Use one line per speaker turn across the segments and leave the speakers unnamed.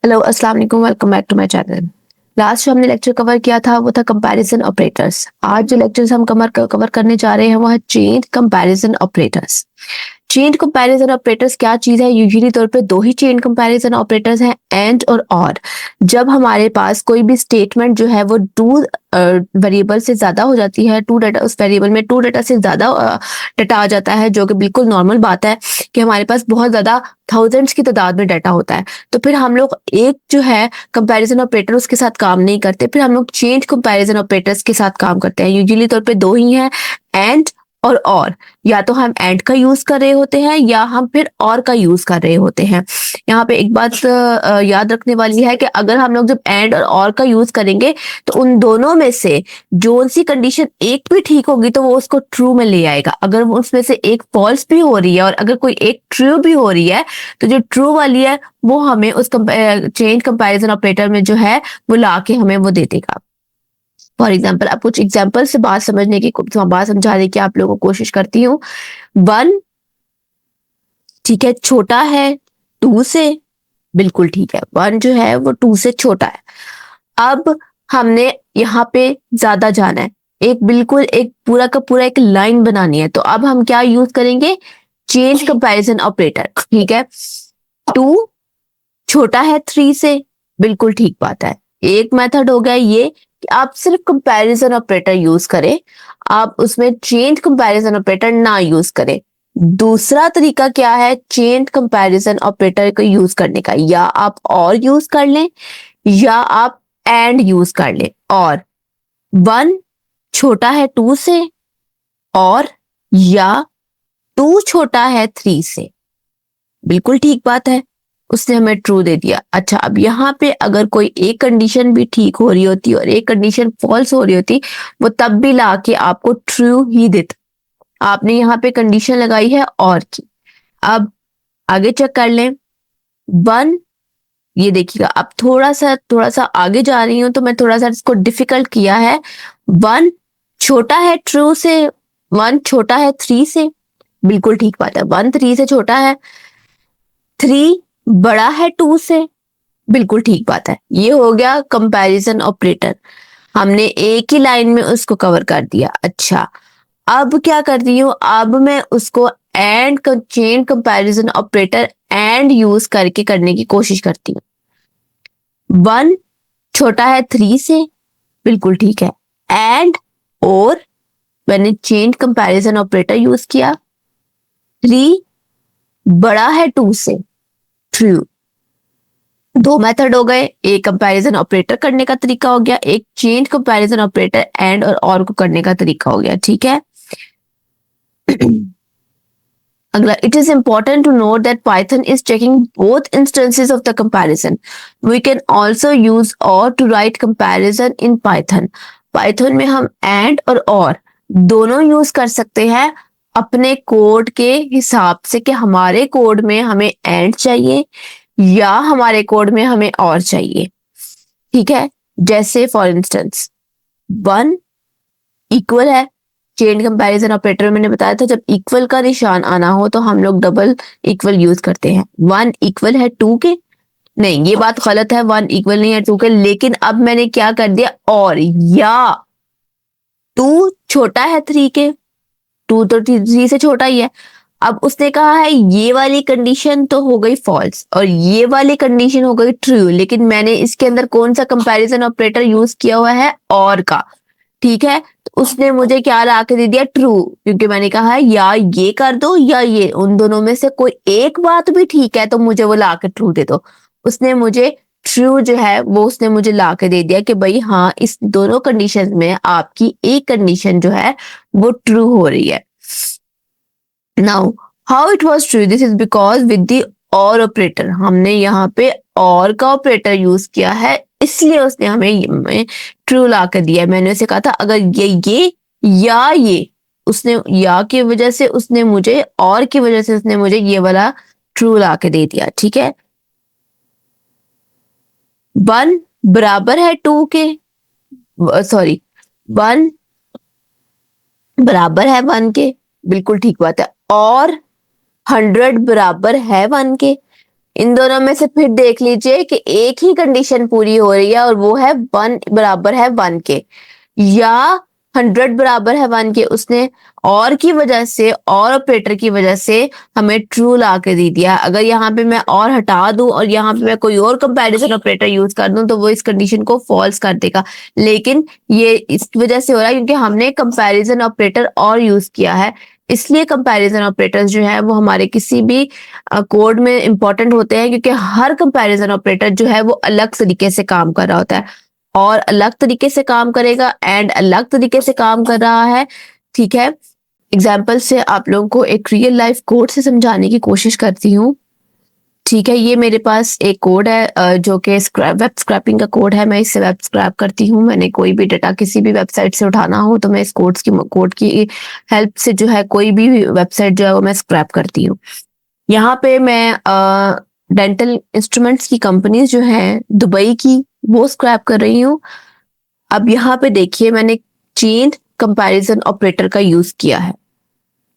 Hello अस्सलाम वालेकुम, welcome back to my channel. Last जो हमने लेक्चर कवर किया था वो था कंपैरिजन ऑपरेटर्स। आज जो लेक्चर्स हम कवर करने जा रहे हैं वो है chain comparison operators. Chain comparison operators क्या चीज है? यूजुअली तौर पे दो ही चेन कंपैरिजन ऑपरेटर्स हैं, एंड और ऑर। जब हमारे पास कोई भी स्टेटमेंट जो है वो टू वेरिएबल से ज्यादा हो जाती है, टू डाटा, उस वेरिएबल में टू डाटा से ज्यादा डाटा आ जाता है, जो कि बिल्कुल नॉर्मल बात है कि हमारे पास बहुत ज्यादा थाउजेंड्स की तादाद में डाटा होता है। तो फिर हम लोग एक जो है कंपैरिजन ऑपरेटर उसके साथ काम नहीं करते, फिर हम लोग चेंज कंपैरिजन ऑपरेटर्स के साथ काम करते हैं। यूजुअली तौर पे दो ही हैं, एंड और। या तो हम एंड का यूज कर रहे होते हैं या हम फिर और का यूज कर रहे होते हैं। यहाँ पे एक बात याद रखने वाली है कि अगर हम लोग जब एंड और का यूज करेंगे तो उन दोनों में से जो सी कंडीशन एक भी ठीक होगी तो वो उसको ट्रू में ले आएगा। अगर वो उसमें से एक फॉल्स भी हो रही है और अगर कोई एक ट्रू भी हो रही है तो जो ट्रू वाली है वो हमें उस चेंज कंपैरिजन ऑपरेटर में जो है वो ला के हमें वो दे देगा। फॉर एग्जाम्पल, अब कुछ एग्जाम्पल से बात समझने की, बात समझाने की आप लोगों को कोशिश करती हूँ। 1 ठीक है, छोटा है 2 से, बिल्कुल ठीक है। 1 जो है वो 2 से छोटा है। अब हमने यहाँ पे ज्यादा जाना है, एक बिल्कुल एक पूरा का पूरा एक लाइन बनानी है, तो अब हम क्या यूज करेंगे? Change comparison operator. ठीक है, 2 छोटा है 3 से, बिल्कुल ठीक बात है। एक मेथड हो गया ये कि आप सिर्फ कंपैरिजन ऑपरेटर यूज करें, आप उसमें चेंज कंपैरिजन ऑपरेटर ना यूज करें। दूसरा तरीका क्या है चेंज कंपैरिजन ऑपरेटर को यूज करने का? या आप और यूज कर लें या आप एंड यूज कर लें। और 1 छोटा है 2 से, और या 2 छोटा है 3 से, बिल्कुल ठीक बात है, उसने हमें ट्रू दे दिया। अच्छा, अब यहाँ पे अगर कोई एक कंडीशन भी ठीक हो रही होती और एक कंडीशन फॉल्स हो रही होती, वो तब भी लाके आपको ट्रू ही देता। आपने यहाँ पे कंडीशन लगाई है और की। अब आगे चेक कर लें। 1, ये देखिएगा, अब थोड़ा सा आगे जा रही हूं तो मैं थोड़ा सा इसको डिफिकल्ट किया है। 1 छोटा है ट्रू से, 1 छोटा है 3 से, बिल्कुल ठीक बात है। 1 3 से छोटा है, 3 बड़ा है 2 से, बिल्कुल ठीक बात है। ये हो गया कंपैरिजन ऑपरेटर, हमने एक ही लाइन में उसको कवर कर दिया। अच्छा, अब क्या करती हूँ? अब मैं उसको and chain comparison operator and use करके करने की कोशिश करती हूँ। 1 छोटा है 3 से, बिल्कुल ठीक है। एंड और मैंने चेन कंपैरिजन ऑपरेटर यूज किया। 3 बड़ा है 2 से, ट्रू। दो मेथड हो गए, एक कंपैरिजन ऑपरेटर करने का तरीका हो गया, एक चेंज कंपैरिजन ऑपरेटर एंड और को करने का तरीका हो गया। ठीक है। अगला, it is important to note that Python is checking both instances of the comparison. We can also use or to write comparison in Python. Python में हम एंड और दोनों यूज कर सकते हैं अपने कोड के हिसाब से, कि हमारे कोड में हमें एंड चाहिए या हमारे कोड में हमें और चाहिए। ठीक है, जैसे फॉर इंस्टेंस 1 इक्वल है, चेन कंपैरिजन ऑपरेटर मैंने बताया था जब इक्वल का निशान आना हो तो हम लोग डबल इक्वल यूज करते हैं। 1 इक्वल है 2 के, नहीं ये बात गलत है, 1 इक्वल नहीं है 2 के, लेकिन अब मैंने क्या कर दिया? और या 2 छोटा है 3 के, 2 तो 3 से छोटा ही है। अब उसने कहा है ये वाली कंडीशन तो हो गई फॉल्स और ये वाली कंडीशन हो गई ट्रू, लेकिन मैंने इसके अंदर कौन सा कंपैरिजन ऑपरेटर यूज किया हुआ है? और का। ठीक है, तो उसने मुझे क्या ला के दे दिया? ट्रू, क्योंकि मैंने कहा है या ये कर दो या ये, उन दोनों में से कोई एक बात भी ठीक है तो मुझे वो ला के ट्रू दे दो। उसने मुझे ट्रू जो है वो उसने मुझे ला के दे दिया कि भाई हाँ, इस दोनों कंडीशन में आपकी एक कंडीशन जो है वो ट्रू हो रही है। Now how it was true? This is because with the और ऑपरेटर, हमने यहाँ पे और का ऑपरेटर यूज किया है, इसलिए उसने हमें ट्रू ला कर दिया। मैंने उसे कहा था अगर ये या ये, उसने या की वजह से उसने मुझे, और की वजह से उसने मुझे ये वाला ट्रू ला के दे दिया। ठीक है, 1 बराबर है 2 के, सॉरी 1 बराबर है 1 के, बिल्कुल ठीक बात है। और 100 बराबर है 1 के, इन दोनों में से फिर देख लीजिए कि एक ही कंडीशन पूरी हो रही है और वो है 1 बराबर है 1 के, या 100 बराबर है 1 के। उसने और की वजह से, और ऑपरेटर की वजह से हमें ट्रू ला के दे दिया। अगर यहाँ पे मैं और हटा दूं और यहाँ पे मैं कोई और कंपैरिजन ऑपरेटर यूज कर दूं तो वो इस कंडीशन को फॉल्स कर देगा। लेकिन ये इस वजह से हो रहा है क्योंकि हमने कंपैरिजन ऑपरेटर और यूज किया है, इसलिए कंपैरिजन ऑपरेटर्स जो है वो हमारे किसी भी कोड में इंपॉर्टेंट होते हैं, क्योंकि हर कंपैरिजन ऑपरेटर जो है वो अलग तरीके से काम कर रहा होता है, और अलग तरीके से काम करेगा एंड अलग तरीके से काम कर रहा है। ठीक है, एग्जाम्पल से आप लोगों को एक रियल लाइफ कोड से समझाने की कोशिश करती हूँ। ठीक है, ये मेरे पास एक कोड है जो कि वेब स्क्रैपिंग का कोड है। मैं इससे वेब स्क्रैप करती हूँ। मैंने कोई भी डाटा किसी भी वेबसाइट से उठाना हो तो मैं इस कोड की हेल्प से जो है कोई भी वेबसाइट जो है वो मैं स्क्रैप करती हूँ। यहाँ पे मैं डेंटल इंस्ट्रूमेंट्स की कंपनीज जो है दुबई की, वो स्क्रैप कर रही हूँ। अब यहाँ पे देखिए, मैंने चेन कंपैरिजन ऑपरेटर का यूज किया है।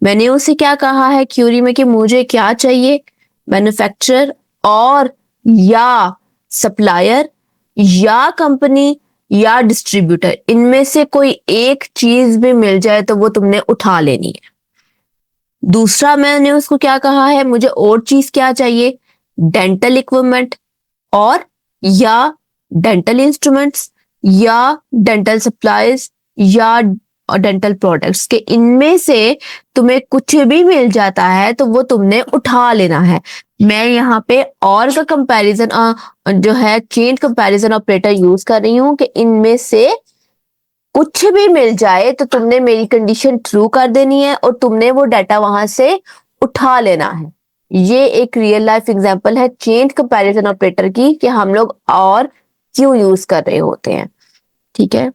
मैंने उसे क्या कहा है क्यूरी में कि मुझे क्या चाहिए, मैन्युफैक्चरर और या सप्लायर या कंपनी या डिस्ट्रीब्यूटर, इनमें से कोई एक चीज भी मिल जाए तो वो तुमने उठा लेनी है। दूसरा मैंने उसको क्या कहा है, मुझे और चीज क्या चाहिए, डेंटल इक्विपमेंट और या डेंटल इंस्ट्रूमेंट्स या डेंटल सप्लाईज या डेंटल प्रोडक्ट्स के, इनमें से तुम्हें कुछ भी मिल जाता है तो वो तुमने उठा लेना है। मैं यहाँ पे और का कंपैरिजन जो है चेन कंपैरिजन ऑपरेटर यूज कर रही हूँ कि इनमें से कुछ भी मिल जाए तो तुमने मेरी कंडीशन ट्रू कर देनी है और तुमने वो डाटा वहां से उठा लेना है। ये एक रियल लाइफ एग्जांपल है चेन कंपैरिजन ऑपरेटर की कि हम लोग और क्यों यूज कर रहे होते हैं। ठीक है,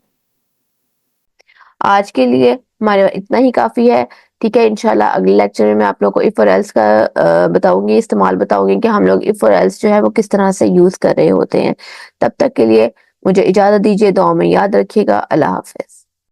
आज के लिए हमारे इतना ही काफी है। ठीक है, इंशाल्लाह अगले लेक्चर में मैं आप लोगों को इफ और एल्स का बताऊंगी, इस्तेमाल बताऊंगी कि हम लोग इफ और एल्स जो है वो किस तरह से यूज कर रहे होते हैं। तब तक के लिए मुझे इजाजत दीजिए, दुआ में याद रखिएगा। अल्लाह हाफिज।